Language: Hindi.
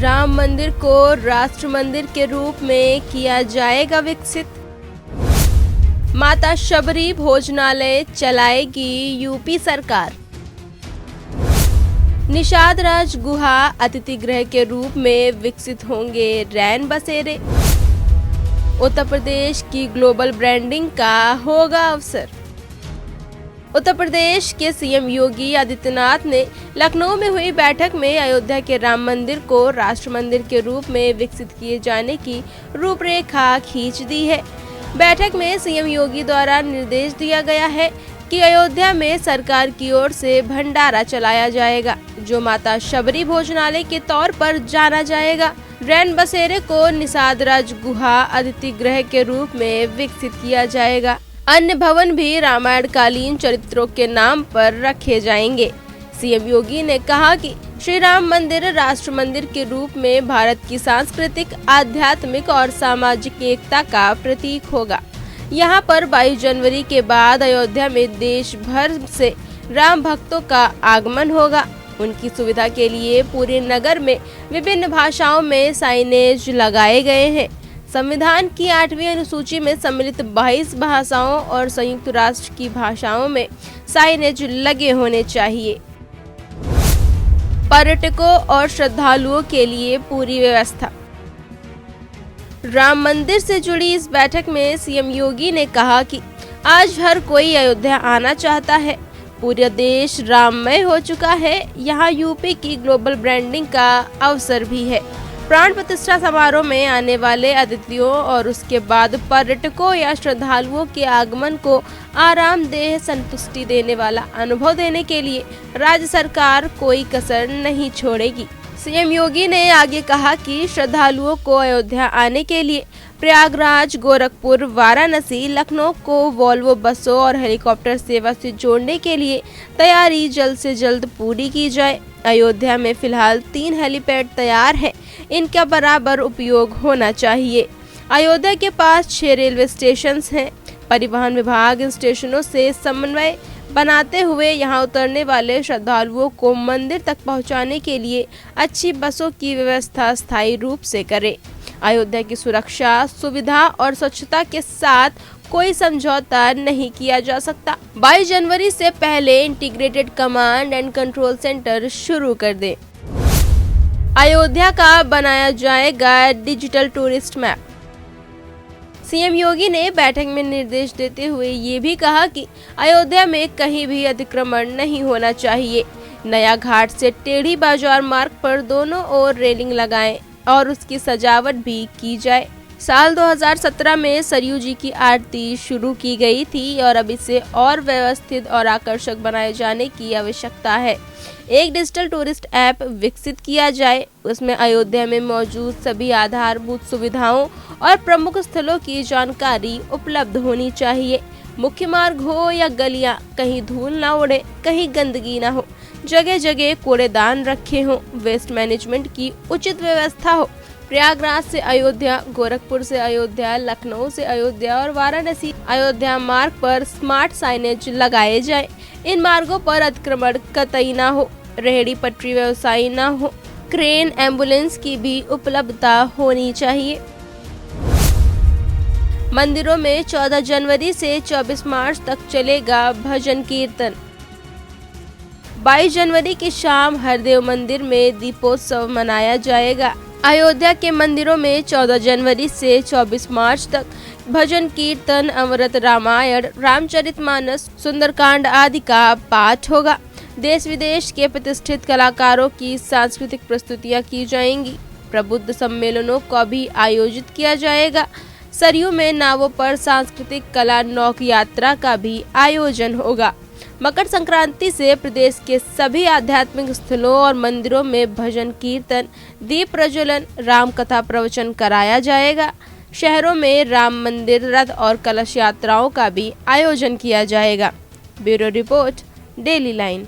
राम मंदिर को राष्ट्र मंदिर के रूप में किया जाएगा विकसित। माता शबरी भोजनालय चलाएगी यूपी सरकार। निषाद राज गुहा अतिथि गृह के रूप में विकसित होंगे रैन बसेरे। उत्तर प्रदेश की ग्लोबल ब्रांडिंग का होगा अवसर। उत्तर प्रदेश के सीएम योगी आदित्यनाथ ने लखनऊ में हुई बैठक में अयोध्या के राम मंदिर को राष्ट्र मंदिर के रूप में विकसित किए जाने की रूपरेखा खींच दी है। बैठक में सीएम योगी द्वारा निर्देश दिया गया है कि अयोध्या में सरकार की ओर से भंडारा चलाया जाएगा, जो माता शबरी भोजनालय के तौर पर जाना जाएगा। रैन बसेरे को निषाद राज गुहा अतिथि गृह के रूप में विकसित किया जाएगा। अन्य भवन भी रामायण कालीन चरित्रों के नाम पर रखे जाएंगे। सीएम योगी ने कहा कि श्री राम मंदिर राष्ट्र मंदिर के रूप में भारत की सांस्कृतिक, आध्यात्मिक और सामाजिक एकता का प्रतीक होगा। यहां पर 22 जनवरी के बाद अयोध्या में देश भर से राम भक्तों का आगमन होगा। उनकी सुविधा के लिए पूरे नगर में विभिन्न भाषाओं में साइनेज लगाए गए हैं। संविधान की 8वीं अनुसूची में सम्मिलित 22 भाषाओं और संयुक्त राष्ट्र की भाषाओं में साइनेज लगे होने चाहिए। पर्यटकों और श्रद्धालुओं के लिए पूरी व्यवस्था। राम मंदिर से जुड़ी इस बैठक में सीएम योगी ने कहा कि आज हर कोई अयोध्या आना चाहता है। पूरा देश राममय हो चुका है। यहाँ यूपी की ग्लोबल ब्रांडिंग का अवसर भी है। प्राण प्रतिष्ठा समारोह में आने वाले अतिथियों और उसके बाद पर्यटकों या श्रद्धालुओं के आगमन को आरामदेह, संतुष्टि देने वाला अनुभव देने के लिए राज्य सरकार कोई कसर नहीं छोड़ेगी। सीएम योगी ने आगे कहा कि श्रद्धालुओं को अयोध्या आने के लिए प्रयागराज, गोरखपुर, वाराणसी, लखनऊ को वोल्वो बसों और हेलीकॉप्टर सेवा से जोड़ने के लिए तैयारी जल्द से जल्द पूरी की जाए। अयोध्या में फिलहाल 3 हेलीपैड तैयार हैं। इनका बराबर उपयोग होना चाहिए। अयोध्या के पास 6 रेलवे स्टेशन हैं। परिवहन विभाग इन स्टेशनों से समन्वय बनाते हुए यहां उतरने वाले श्रद्धालुओं को मंदिर तक पहुंचाने के लिए अच्छी बसों की व्यवस्था स्थायी रूप से करे। अयोध्या की सुरक्षा, सुविधा और स्वच्छता के साथ कोई समझौता नहीं किया जा सकता। 22 जनवरी से पहले integrated command and control centre शुरू कर दें। अयोध्या का बनाया जाएगा डिजिटल टूरिस्ट मैप। सीएम योगी ने बैठक में निर्देश देते हुए ये भी कहा कि अयोध्या में कहीं भी अतिक्रमण नहीं होना चाहिए। नया घाट से टेढ़ी बाजार मार्ग पर दोनों ओर रेलिंग लगाएं और उसकी सजावट भी की जाए। साल 2017 में सरयू जी की आरती शुरू की गई थी और अब इसे और व्यवस्थित और आकर्षक बनाए जाने की आवश्यकता है। एक डिजिटल टूरिस्ट ऐप विकसित किया जाए। उसमें अयोध्या में मौजूद सभी आधारभूत सुविधाओं और प्रमुख स्थलों की जानकारी उपलब्ध होनी चाहिए। मुख्य मार्ग हो या गलियां, कहीं धूल ना उड़े, कहीं गंदगी ना हो, जगह जगह कूड़ेदान रखे हों, वेस्ट मैनेजमेंट की उचित व्यवस्था हो। प्रयागराज से अयोध्या, गोरखपुर से अयोध्या, लखनऊ से अयोध्या और वाराणसी अयोध्या मार्ग पर स्मार्ट साइनेज लगाए जाए। इन मार्गों पर अतिक्रमण कतई ना हो, रेहड़ी पटरी व्यवसायी ना हो, क्रेन, एम्बुलेंस की भी उपलब्धता होनी चाहिए। मंदिरों में 14 जनवरी से 24 मार्च तक चलेगा भजन कीर्तन। 22 जनवरी की शाम हरदेव मंदिर में दीपोत्सव मनाया जाएगा। अयोध्या के मंदिरों में 14 जनवरी से 24 मार्च तक भजन कीर्तन, अमृत रामायण, रामचरितमानस, सुंदरकांड आदि का पाठ होगा। देश विदेश के प्रतिष्ठित कलाकारों की सांस्कृतिक प्रस्तुतियां की जाएंगी। प्रबुद्ध सम्मेलनों को भी आयोजित किया जाएगा। सरयू में नावों पर सांस्कृतिक कला नौक यात्रा का भी आयोजन होगा। मकर संक्रांति से प्रदेश के सभी आध्यात्मिक स्थलों और मंदिरों में भजन कीर्तन, दीप प्रज्वलन, राम कथा प्रवचन कराया जाएगा। शहरों में राम मंदिर, रथ और कलश यात्राओं का भी आयोजन किया जाएगा। Bureau report, daily line.